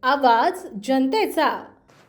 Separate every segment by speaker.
Speaker 1: आवाज जनतेचा।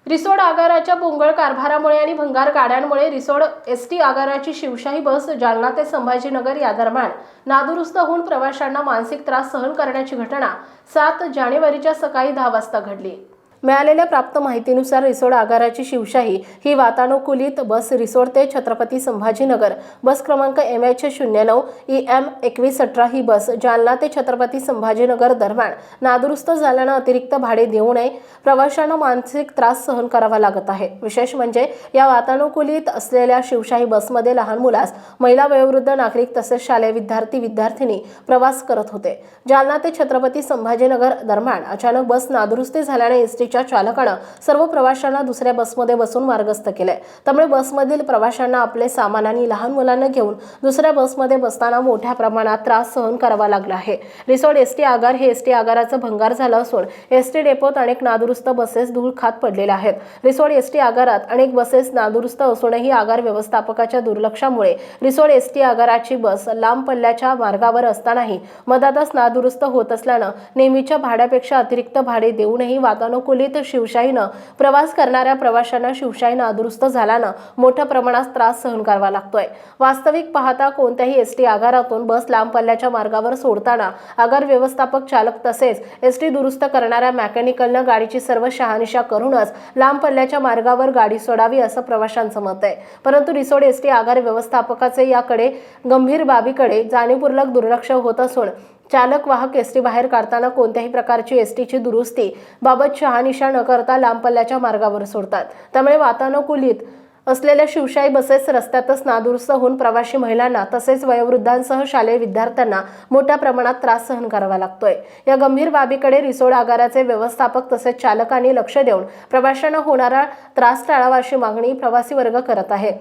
Speaker 2: रिसोड आगाराच्या बोंगळ कारभारामुळे आणि भंगार गाड्यांमुळे रिसोड एसटी आगाराची शिवशाही बस जालना ते संभाजीनगर या दरम्यान नादुरुस्त होऊन प्रवाशांना मानसिक त्रास सहन करण्याची घटना 7 जानेवारीच्या सकाळी 10 वाजता घडली। मिळालेल्या प्राप्त माहितीनुसार रिसोड आगाराची शिवशाही ही वातानुकूलित बस रिसोड ते छत्रपती संभाजीनगर बस क्रमांक MH09 EM 2118 ही बस जालना ते छत्रपती संभाजीनगर दरम्यान नादुरुस्त झाल्याने अतिरिक्त भाडे देऊ नये प्रवाशांना मानसिक त्रास सहन करावा लागत आहे। विशेष म्हणजे या वातानुकूलित असलेल्या शिवशाही बसमध्ये लहान मुलास, महिला, वयोवृद्ध नागरिक तसेच शालेय विद्यार्थी-विद्यार्थिनी प्रवास करत होते। जालना ते छत्रपती संभाजीनगर दरम्यान अचानक बस नादुरुस्ती झाल्याने एसटी चालकानं सर्व प्रवाशांना दुसऱ्या बसमध्ये बसून मार्गस्थ केले। त्यामुळे बसमधील प्रवाशांना आपले सामान आणि लहान मुलांना घेऊन दुसऱ्या बसमध्ये बसताना मोठ्या प्रमाणात त्रास सहन करावा लागला आहे। रिसोड एसटी आगार हे एसटी आगाराचं भंगार झालं असून एसटी डेपोत अनेक नादुरुस्त बसेस धूळ खात पडलेल्या आहेत। रिसोड एसटी आगारात अनेक बसेस नादुरुस्त असूनही आगार व्यवस्थापकाच्या दुर्लक्षामुळे रिसोड एसटी आगाराची बस लांब पल्ल्याच्या मार्गावर असतानाही मधातच नादुरुस्त होत असल्यानं नेहमीच्या भाड्यापेक्षा अतिरिक्त भाडे देऊनही वातानुकूलित शिवशाहीनं प्रवास करणाऱ्या प्रवाशांना शिवशाही नादुरुस्त झाल्यानं मोठ्या प्रमाणात त्रास सहन करावा लागतोय। वास्तविक पाहता कोणत्याही एसटी आगारातून बस लांब पल्ल्याच्या मार्गावर सोडताना आगार व्यवस्थापक, चालक तसेच एसटी दुरुस्त करणाऱ्या मेकॅनिकलनं गाडीची सर्व शहानिशा करूनच लांब पल्ल्याच्या मार्गावर गाडी सोडावी असं प्रवाशांचं मत आहे। परंतु रिसोड एसटी आगार व्यवस्थापकाचे याकडे गंभीर बाबीकडे जाणीवपूर्वक दुर्लक्ष होत असून चालक वाहक एसटी बाहेर काढताना कोणत्याही प्रकारची एसटीची दुरुस्ती बाबत शहानिशा न करता लांब पल्ल्याच्या मार्गावर सोडतात। त्यामुळे वातानुकूलित असलेल्या शिवशाही बसेस रस्त्यातच नादुरुस्त होऊन प्रवासी महिलांना तसेच वयोवृद्धांसह शालेय विद्यार्थ्यांना मोठ्या प्रमाणात त्रास सहन करावा लागतोय। या गंभीर बाबीकडे रिसोड आगाराचे व्यवस्थापक तसेच चालकांनी लक्ष देऊन प्रवाशांना होणारा त्रास टाळावा अशी मागणी प्रवासी वर्ग करत आहे।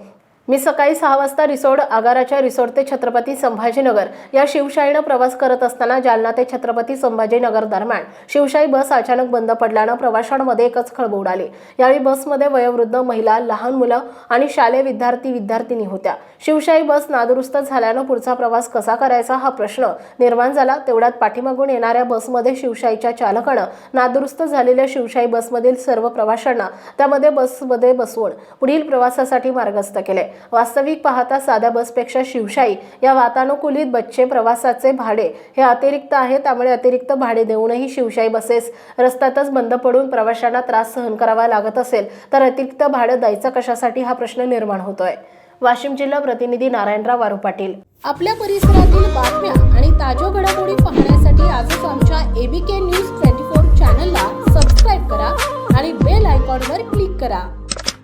Speaker 2: मी सकाळी 6 वाजता रिसोड आगाराच्या रिसोड ते छत्रपती संभाजीनगर या शिवशाहीनं प्रवास करत असताना जालना ते छत्रपती संभाजीनगर दरम्यान शिवशाही बस अचानक बंद पडल्यानं प्रवाशांमध्ये एकच खळबळ उडाली। यावेळी बसमध्ये वयोवृद्ध, महिला, लहान मुलं आणि शालेय विद्यार्थी-विद्यार्थिनी होत्या। शिवशाही बस नादुरुस्त झाल्यानं पुढचा प्रवास कसा करायचा हा प्रश्न निर्माण झाला। तेवढ्यात पाठीमागून येणाऱ्या बसमध्ये शिवशाहीच्या चालकानं नादुरुस्त झालेल्या शिवशाही बसमधील सर्व प्रवाशांना त्यामध्ये बसमध्ये बसवून पुढील प्रवासासाठी मार्गस्थ केले। वास्तविक पाहता साध्या बसपेक्षा शिवशाही या वातानुकूलित बसचे प्रवासाचे भाडे हे अतिरिक्त आहे। त्यामुळे अतिरिक्त भाडे देऊनही शिवशाही बसेस रस्त्यातच बंद पडून प्रवाशांना त्रास सहन करावा लागत असेल तर अतिरिक्त भाडं द्यायचं कशासाठी हा प्रश्न निर्माण होतोय। वाशिम जिल्हा प्रतिनिधी नारायणराव वारू पाटील।
Speaker 1: आपल्या परिसरातील बातम्या आणि ताज्या घडामोडी पाहण्यासाठी आजच आमच्या ABK न्यूज 24 चॅनलला सबस्क्राईब करा आणि बेल आयकॉनवर क्लिक करा।